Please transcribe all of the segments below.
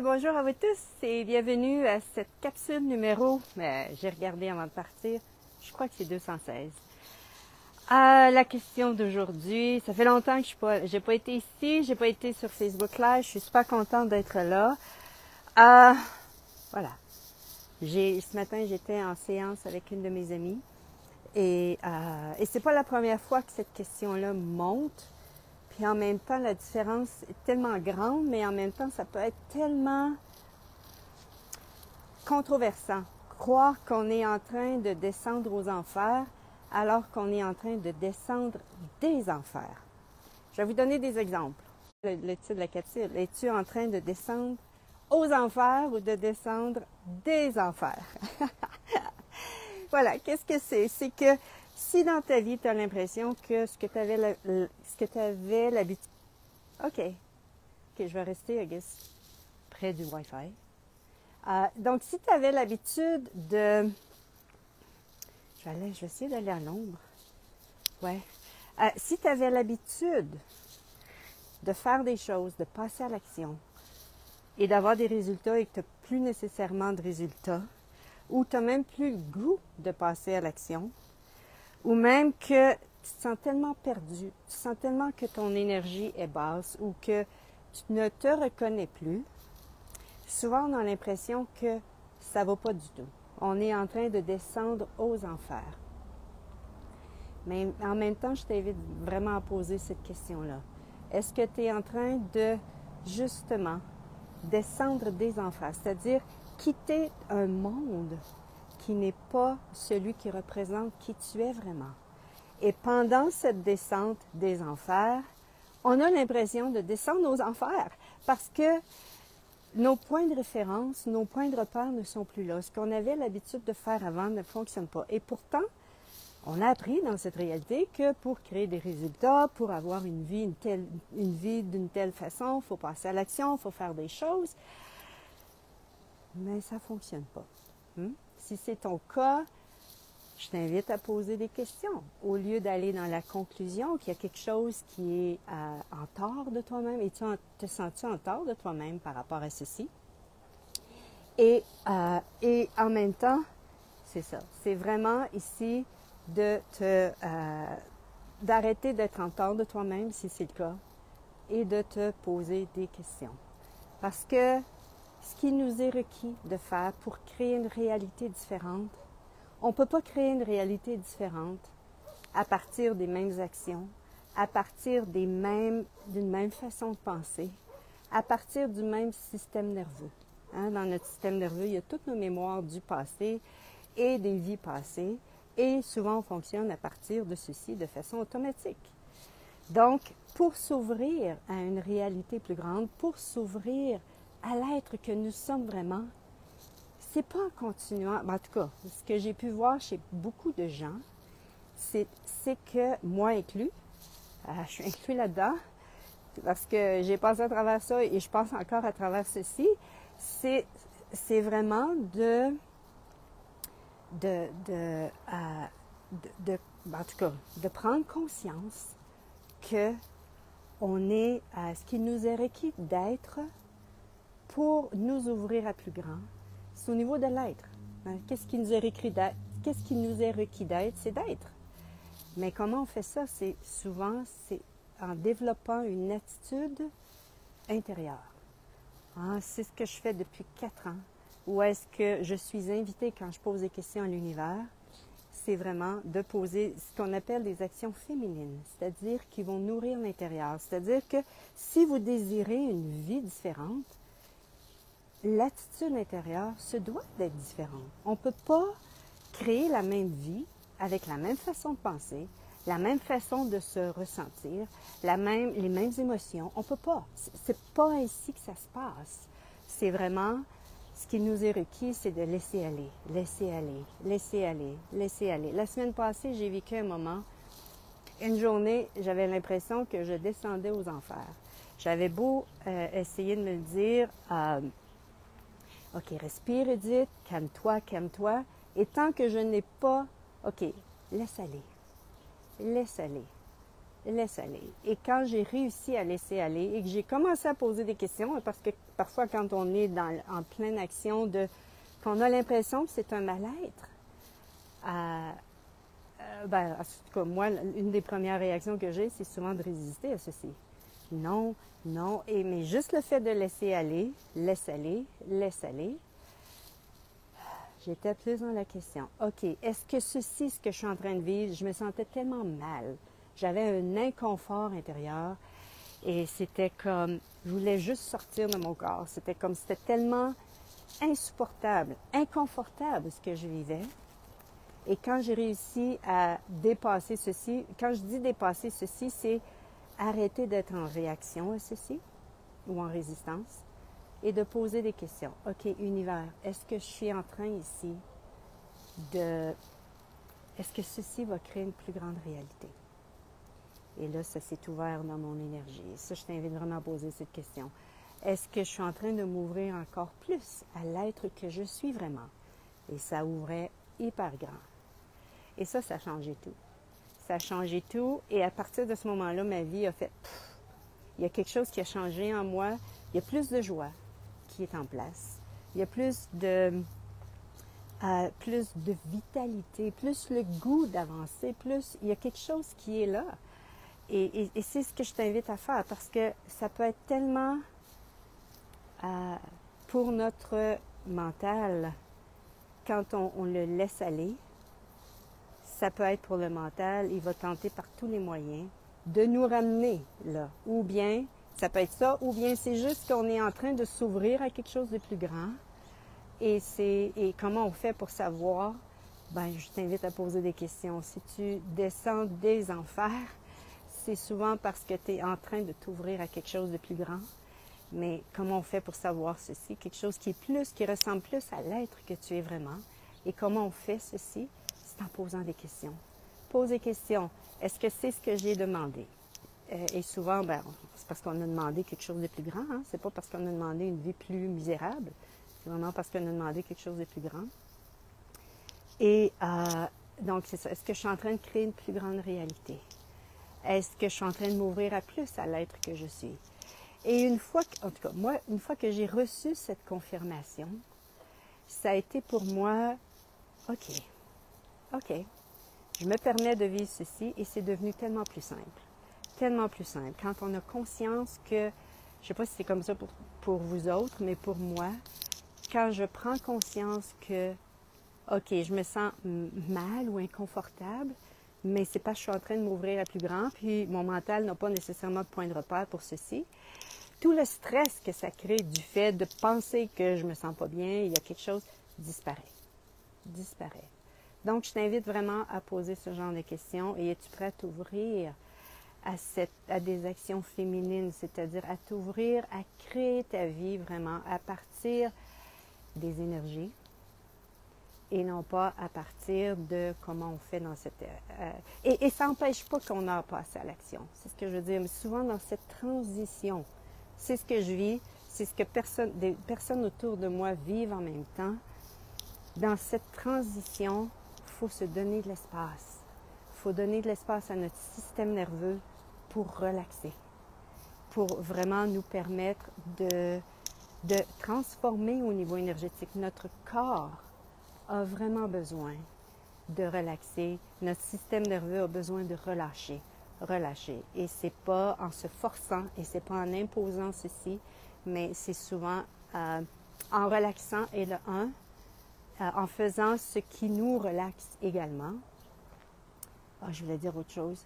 Bonjour à vous tous et bienvenue à cette capsule numéro, j'ai regardé avant de partir, je crois que c'est 216. La question d'aujourd'hui, ça fait longtemps que j'ai pas été ici, j'ai pas été sur Facebook Live, je suis super contente d'être là. Voilà, ce matin j'étais en séance avec une de mes amies et c'est pas la première fois que cette question-là monte. Puis en même temps, la différence est tellement grande, mais en même temps, ça peut être tellement controversant. Croire qu'on est en train de descendre aux enfers alors qu'on est en train de descendre des enfers. Je vais vous donner des exemples. Le titre de la capsule, es-tu en train de descendre aux enfers ou de descendre des enfers? Voilà, qu'est-ce que c'est? C'est que si dans ta vie, tu as l'impression que ce que tu avais l'habitude... OK, je vais rester, I guess, près du Wi-Fi. Donc, si tu avais l'habitude de... Je vais essayer d'aller à l'ombre. Ouais. Si tu avais l'habitude de faire des choses, de passer à l'action et d'avoir des résultats et que tu n'as plus nécessairement de résultats, ou tu n'as même plus le goût de passer à l'action, ou même que tu te sens tellement perdu, tu sens tellement que ton énergie est basse ou que tu ne te reconnais plus, souvent on a l'impression que ça ne va pas du tout. On est en train de descendre aux enfers. Mais en même temps, je t'invite vraiment à poser cette question-là. Est-ce que tu es en train de, justement, descendre des enfers, c'est-à-dire quitter un monde qui n'est pas celui qui représente qui tu es vraiment. Et pendant cette descente des enfers, on a l'impression de descendre aux enfers parce que nos points de référence, nos points de repère ne sont plus là. Ce qu'on avait l'habitude de faire avant ne fonctionne pas. Et pourtant, on a appris dans cette réalité que pour créer des résultats, pour avoir une vie d'une telle façon, il faut passer à l'action, il faut faire des choses. Mais ça ne fonctionne pas. Si c'est ton cas, je t'invite à poser des questions. Au lieu d'aller dans la conclusion qu'il y a quelque chose qui est en tort de toi-même, et te sens-tu en tort de toi-même par rapport à ceci? Et en même temps, c'est ça. C'est vraiment ici d'arrêter d'être en tort de toi-même, si c'est le cas, et de te poser des questions. Parce que ce qui nous est requis de faire pour créer une réalité différente, on ne peut pas créer une réalité différente à partir des mêmes actions, à partir d'une même façon de penser, à partir du même système nerveux. Dans notre système nerveux, il y a toutes nos mémoires du passé et des vies passées, et souvent on fonctionne à partir de ceci de façon automatique. Donc, pour s'ouvrir à une réalité plus grande, pour s'ouvrir à l'être que nous sommes vraiment, c'est pas en continuant, en tout cas, ce que j'ai pu voir chez beaucoup de gens, c'est que, moi inclus, je suis inclus là-dedans, parce que j'ai passé à travers ça et je passe encore à travers ceci, c'est vraiment en tout cas, de prendre conscience que on est à ce qui nous est requis d'être pour nous ouvrir à plus grand. C'est au niveau de l'être. Qu'est-ce qui nous est requis d'être? Qu'est-ce qui nous est requis d'être? C'est d'être. Mais comment on fait ça? C'est en développant une attitude intérieure. C'est ce que je fais depuis 4 ans. Où est-ce que je suis invitée quand je pose des questions à l'univers? C'est vraiment de poser ce qu'on appelle des actions féminines, c'est-à-dire qui vont nourrir l'intérieur. C'est-à-dire que si vous désirez une vie différente, l'attitude intérieure se doit d'être différente. On ne peut pas créer la même vie avec la même façon de penser, la même façon de se ressentir, les mêmes émotions. On ne peut pas. C'est pas ainsi que ça se passe. C'est vraiment ce qui nous est requis, c'est de laisser aller, laisser aller, laisser aller, laisser aller. La semaine passée, j'ai vécu un moment, une journée, j'avais l'impression que je descendais aux enfers. J'avais beau essayer de me le dire, OK, respire Edith, calme-toi, calme-toi. Et tant que je n'ai pas, OK, laisse aller, laisse aller. laisse aller. Et quand j'ai réussi à laisser aller et que j'ai commencé à poser des questions, parce que parfois quand on est en pleine action, qu'on a l'impression que c'est un mal-être, en tout cas, moi, une des premières réactions que j'ai, c'est souvent de résister à ceci. Non, non, mais juste le fait de laisser aller, laisse aller, laisse aller, j'étais plus dans la question. OK, est-ce que ceci, ce que je suis en train de vivre, je me sentais tellement mal. J'avais un inconfort intérieur et c'était comme, je voulais juste sortir de mon corps. C'était comme, c'était tellement insupportable, inconfortable ce que je vivais. Et quand j'ai réussi à dépasser ceci, quand je dis dépasser ceci, c'est arrêter d'être en réaction à ceci ou en résistance et de poser des questions. OK, univers, est-ce que je suis en train ici est-ce que ceci va créer une plus grande réalité? Et là, ça s'est ouvert dans mon énergie. Et ça, je t'invite vraiment à poser cette question. Est-ce que je suis en train de m'ouvrir encore plus à l'être que je suis vraiment? Et ça ouvrait hyper grand. Et ça a changé tout. Ça a changé tout. Et à partir de ce moment-là, ma vie a fait... il y a quelque chose qui a changé en moi. Il y a plus de joie qui est en place. Il y a plus de vitalité, plus le goût d'avancer, il y a quelque chose qui est là. Et c'est ce que je t'invite à faire parce que ça peut être tellement pour notre mental, quand on le laisse aller, ça peut être pour le mental, il va tenter par tous les moyens de nous ramener là. Ou bien, ça peut être ça, ou bien c'est juste qu'on est en train de s'ouvrir à quelque chose de plus grand. Et comment on fait pour savoir? Ben, je t'invite à poser des questions. Si tu descends des enfers, c'est souvent parce que tu es en train de t'ouvrir à quelque chose de plus grand. Mais comment on fait pour savoir ceci? Quelque chose qui ressemble plus à l'être que tu es vraiment. Et comment on fait ceci? C'est en posant des questions. Pose des questions. Est-ce que c'est ce que j'ai demandé? Et souvent, c'est parce qu'on a demandé quelque chose de plus grand. Hein? C'est pas parce qu'on a demandé une vie plus misérable. C'est vraiment parce qu'on a demandé quelque chose de plus grand. Et donc, c'est ça. Est-ce que je suis en train de créer une plus grande réalité? Est-ce que je suis en train de m'ouvrir à plus à l'être que je suis? Et une fois que j'ai reçu cette confirmation, ça a été pour moi, OK, je me permets de vivre ceci et c'est devenu tellement plus simple. Tellement plus simple. Quand on a conscience que, je ne sais pas si c'est comme ça pour vous autres, mais pour moi, quand je prends conscience que, OK, je me sens mal ou inconfortable, mais c'est parce que je suis en train de m'ouvrir à plus grand, puis mon mental n'a pas nécessairement de point de repère pour ceci. Tout le stress que ça crée du fait de penser que je me sens pas bien, il y a quelque chose, disparaît. Donc, je t'invite vraiment à poser ce genre de questions et es-tu prêt à t'ouvrir à des actions féminines, c'est-à-dire à t'ouvrir, à créer ta vie vraiment à partir des énergies et non pas à partir de comment on fait dans cette... et ça n'empêche pas qu'on a passé à l'action. C'est ce que je veux dire. Mais souvent, dans cette transition, c'est ce que je vis, c'est ce que des personnes autour de moi vivent en même temps. Dans cette transition, il faut se donner de l'espace. Il faut donner de l'espace à notre système nerveux pour relaxer, pour vraiment nous permettre de transformer au niveau énergétique. Notre corps a vraiment besoin de relaxer. Notre système nerveux a besoin de relâcher. Et c'est pas en se forçant et c'est pas en imposant ceci, mais c'est souvent en relaxant et en faisant ce qui nous relaxe également. Je voulais dire autre chose.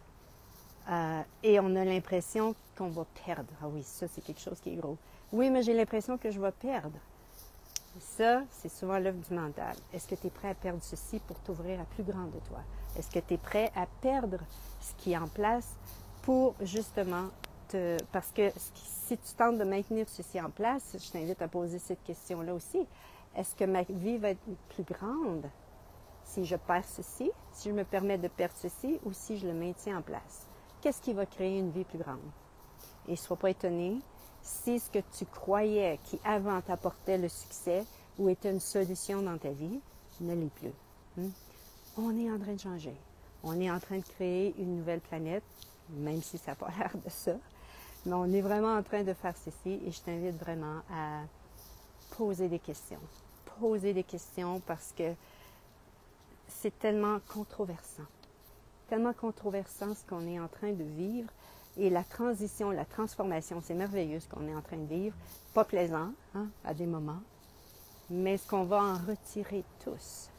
Et on a l'impression qu'on va perdre. Ah oui, ça, c'est quelque chose qui est gros. Oui, mais j'ai l'impression que je vais perdre. Ça, c'est souvent l'œuvre du mental. Est-ce que tu es prêt à perdre ceci pour t'ouvrir à plus grand de toi? Est-ce que tu es prêt à perdre ce qui est en place pour justement Parce que si tu tentes de maintenir ceci en place, je t'invite à poser cette question-là aussi. Est-ce que ma vie va être plus grande si je perds ceci, si je me permets de perdre ceci ou si je le maintiens en place? Qu'est-ce qui va créer une vie plus grande? Et ne sois pas étonné si ce que tu croyais qui avant t'apportait le succès ou était une solution dans ta vie ne l'est plus. On est en train de changer. On est en train de créer une nouvelle planète même si ça n'a pas l'air de ça. Mais on est vraiment en train de faire ceci et je t'invite vraiment à poser des questions. Poser des questions parce que c'est tellement controversant. Tellement controversant ce qu'on est en train de vivre. Et la transition, la transformation, c'est merveilleux ce qu'on est en train de vivre. Pas plaisant, hein, à des moments. Mais ce qu'on va en retirer tous,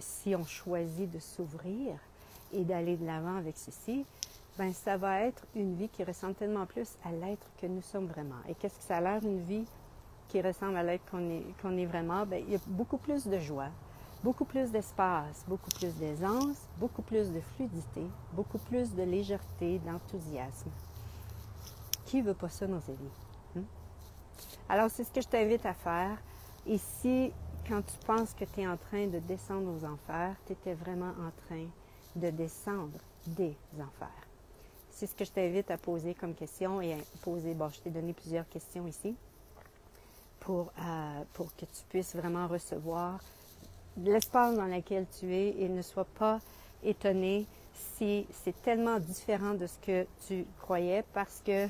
si on choisit de s'ouvrir et d'aller de l'avant avec ceci, ben ça va être une vie qui ressemble tellement plus à l'être que nous sommes vraiment. Et qu'est-ce que ça a l'air, une vie qui ressemble à l'être qu'on est vraiment? Ben, il y a beaucoup plus de joie, beaucoup plus d'espace, beaucoup plus d'aisance, beaucoup plus de fluidité, beaucoup plus de légèreté, d'enthousiasme. Qui ne veut pas ça dans sa vie? Hein? Alors, c'est ce que je t'invite à faire. Et si, quand tu penses que tu es en train de descendre aux enfers, tu étais vraiment en train de descendre des enfers. C'est ce que je t'invite à poser comme question et à poser, bon, je t'ai donné plusieurs questions ici pour que tu puisses vraiment recevoir l'espace dans lequel tu es et ne sois pas étonné si c'est tellement différent de ce que tu croyais parce que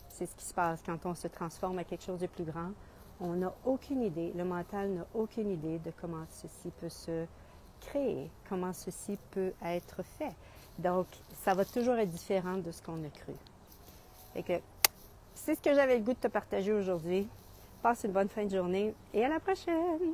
c'est ce qui se passe quand on se transforme à quelque chose de plus grand. On n'a aucune idée, le mental n'a aucune idée de comment ceci peut se créer, comment ceci peut être fait. Donc, ça va toujours être différent de ce qu'on a cru. Fait que, c'est ce que j'avais le goût de te partager aujourd'hui. Passe une bonne fin de journée et à la prochaine!